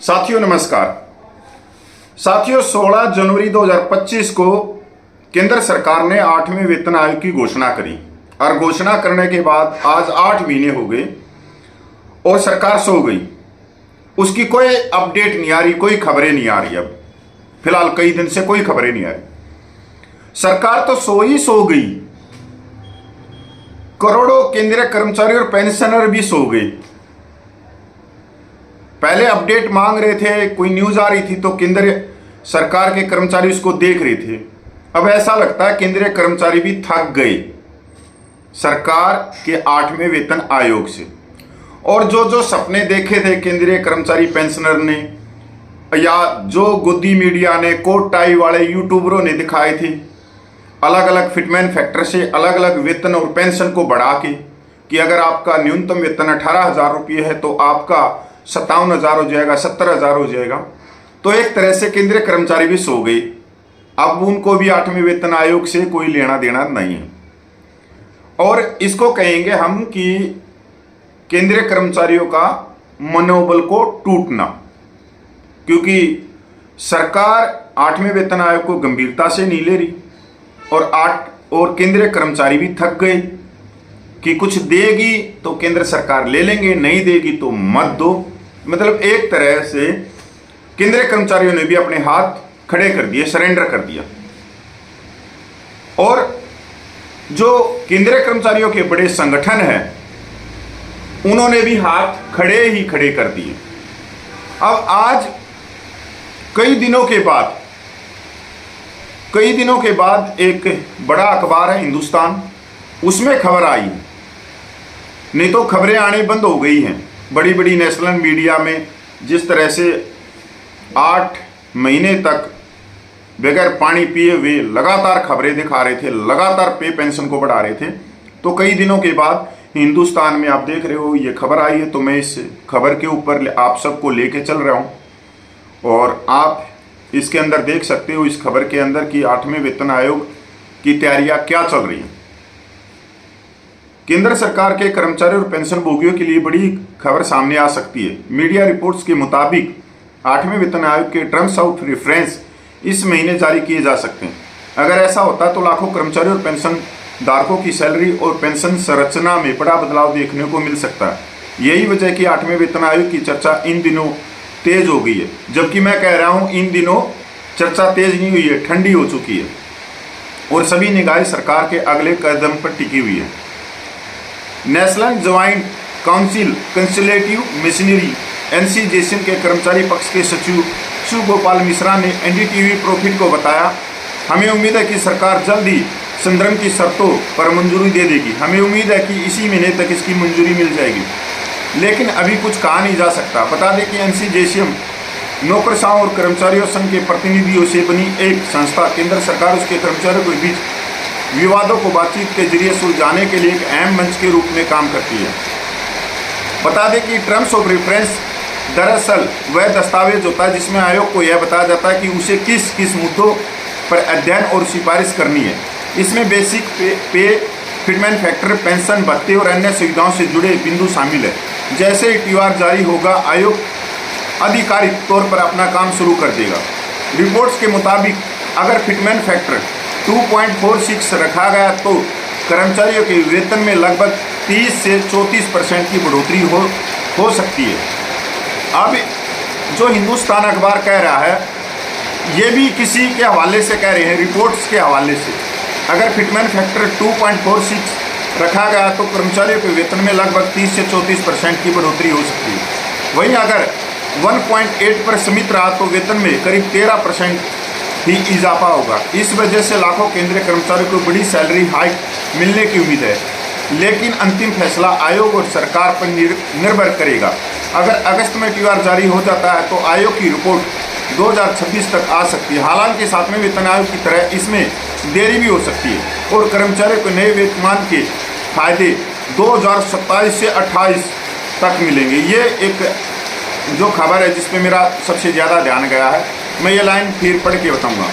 साथियों नमस्कार। साथियों 16 जनवरी 2025 को केंद्र सरकार ने 8वें वेतन आयोग की घोषणा करी और घोषणा करने के बाद आज 8 महीने हो गए और सरकार सो गई। उसकी कोई अपडेट नहीं आ रही, कोई खबरें नहीं आ रही। अब फिलहाल कई दिन से कोई खबरें नहीं आ रही। सरकार तो सो गई, करोड़ों केंद्रीय कर्मचारी और पेंशनर भी सो गए। पहले अपडेट मांग रहे थे, कोई न्यूज आ रही थी तो केंद्र सरकार के कर्मचारी उसको देख रहे थे। अब ऐसा लगता है केंद्रीय कर्मचारी भी थक गए सरकार के 8वें वेतन आयोग से। और जो सपने देखे थे केंद्रीय कर्मचारी पेंशनर ने या जो गोदी मीडिया ने कोट टाई वाले यूट्यूबरों ने दिखाए थे, अलग अलग फिटमैन फैक्टर से अलग अलग वेतन और पेंशन को बढ़ा के कि अगर आपका न्यूनतम वेतन 18,000 रुपये है तो आपका 57,000 हो जाएगा, 70,000 हो जाएगा। तो एक तरह से केंद्रीय कर्मचारी भी सो गए। अब उनको भी 8वें वेतन आयोग से कोई लेना देना नहीं है। और इसको कहेंगे हम कि केंद्रीय कर्मचारियों का मनोबल को टूटना, क्योंकि सरकार 8वें वेतन आयोग को गंभीरता से नहीं ले रही और केंद्रीय कर्मचारी भी थक गए कि कुछ देगी तो केंद्र सरकार ले लेंगे, नहीं देगी तो मत दो। मतलब एक तरह से केंद्रीय कर्मचारियों ने भी अपने हाथ खड़े कर दिए, सरेंडर कर दिया। और जो केंद्रीय कर्मचारियों के बड़े संगठन हैं उन्होंने भी हाथ खड़े कर दिए। अब आज कई दिनों के बाद एक बड़ा अखबार है हिंदुस्तान, उसमें खबर आई, नहीं तो खबरें आने बंद हो गई हैं। बड़ी बड़ी नेशनल मीडिया में जिस तरह से 8 महीने तक बगैर पानी पिए हुए लगातार खबरें दिखा रहे थे, लगातार पे पेंशन को बढ़ा रहे थे, तो कई दिनों के बाद हिंदुस्तान में आप देख रहे हो ये खबर आई है। तो मैं इस खबर के ऊपर आप सबको लेके चल रहा हूँ और आप इसके अंदर देख सकते हो, इस खबर के अंदर कि 8वें वेतन आयोग की तैयारियां क्या चल रही हैं। केंद्र सरकार के कर्मचारी और पेंशन भोगियों के लिए बड़ी खबर सामने आ सकती है। मीडिया रिपोर्ट्स के मुताबिक 8वें वेतन आयोग के टर्म्स ऑफ रेफरेंस इस महीने जारी किए जा सकते हैं। अगर ऐसा होता तो लाखों कर्मचारी और पेंशन धारकों की सैलरी और पेंशन संरचना में बड़ा बदलाव देखने को मिल सकता है। यही वजह है कि 8वें वेतन आयोग की चर्चा इन दिनों तेज हो गई है। जबकि मैं कह रहा हूं इन दिनों चर्चा तेज नहीं हुई है, ठंडी हो चुकी है और सभी निगाहें सरकार के अगले कदम पर टिकी हुई है। National joint council consultative machinery NCJCM के कर्मचारी पक्ष के सचिव शिव गोपाल मिश्रा ने NDTV प्रॉफिट को बताया, हमें उम्मीद है कि सरकार जल्द ही संदर्भ की शर्तों पर मंजूरी दे देगी। हमें उम्मीद है कि इसी महीने तक इसकी मंजूरी मिल जाएगी, लेकिन अभी कुछ कहा नहीं जा सकता। बता दें कि NCJCM नौकरशाहों और कर्मचारियों संघ के प्रतिनिधियों से बनी एक संस्था केंद्र सरकार उसके कर्मचारियों के बीच विवादों को बातचीत के जरिए सुलझाने के लिए एक अहम मंच के रूप में काम करती है। बता दें कि टर्म्स ऑफ रेफरेंस दरअसल वह दस्तावेज होता है जिसमें आयोग को यह बताया जाता है कि उसे किस किस मुद्दों पर अध्ययन और सिफारिश करनी है। इसमें बेसिक पे, फिटमैन फैक्टर, पेंशन, भत्ते और अन्य सुविधाओं से जुड़े बिंदु शामिल है। जैसे ही TOR जारी होगा आयोग आधिकारिक तौर पर अपना काम शुरू कर देगा। रिपोर्ट्स के मुताबिक अगर फिटमैन फैक्टर 2.46 रखा गया तो कर्मचारियों के वेतन में लगभग 30 से 34% की बढ़ोतरी हो सकती है। अब जो हिंदुस्तान अखबार कह रहा है ये भी किसी के हवाले से कह रहे हैं, रिपोर्ट्स के हवाले से। अगर फिटमैन फैक्टर 2.46 रखा गया तो कर्मचारियों के वेतन में लगभग 30 से 34% की बढ़ोतरी हो सकती है। वहीं अगर 1.8 पर सीमित रहा तो वेतन में करीब 13% ही इजाफा होगा। इस वजह से लाखों केंद्रीय कर्मचारियों को बड़ी सैलरी हाइक मिलने की उम्मीद है, लेकिन अंतिम फैसला आयोग और सरकार पर निर्भर करेगा। अगर अगस्त में TOR जारी हो जाता है तो आयोग की रिपोर्ट 2026 तक आ सकती है। हालांकि 7वें वेतन आयोग की तरह इसमें देरी भी हो सकती है और कर्मचारियों को नए वेतनमान के फायदे 2027 से 28 तक मिलेंगे। ये एक जो खबर है जिसपे मेरा सबसे ज़्यादा ध्यान गया है, मैं ये लाइन फिर पढ़ के बताऊंगा।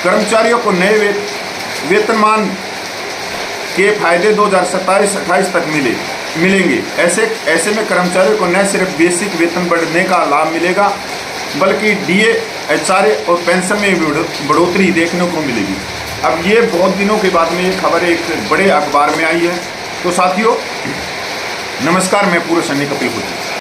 कर्मचारियों को नए वेतनमान के फायदे 2027-28 तक मिलेंगे। ऐसे में कर्मचारियों को न सिर्फ बेसिक वेतन बढ़ने का लाभ मिलेगा बल्कि DA, HRA और पेंशन में बढ़ोतरी देखने को मिलेगी। अब ये बहुत दिनों के बाद में ये खबर एक बड़े अखबार में आई है। तो साथियों नमस्कार, मैं पूर्व सैनिक कपिल पुत्री।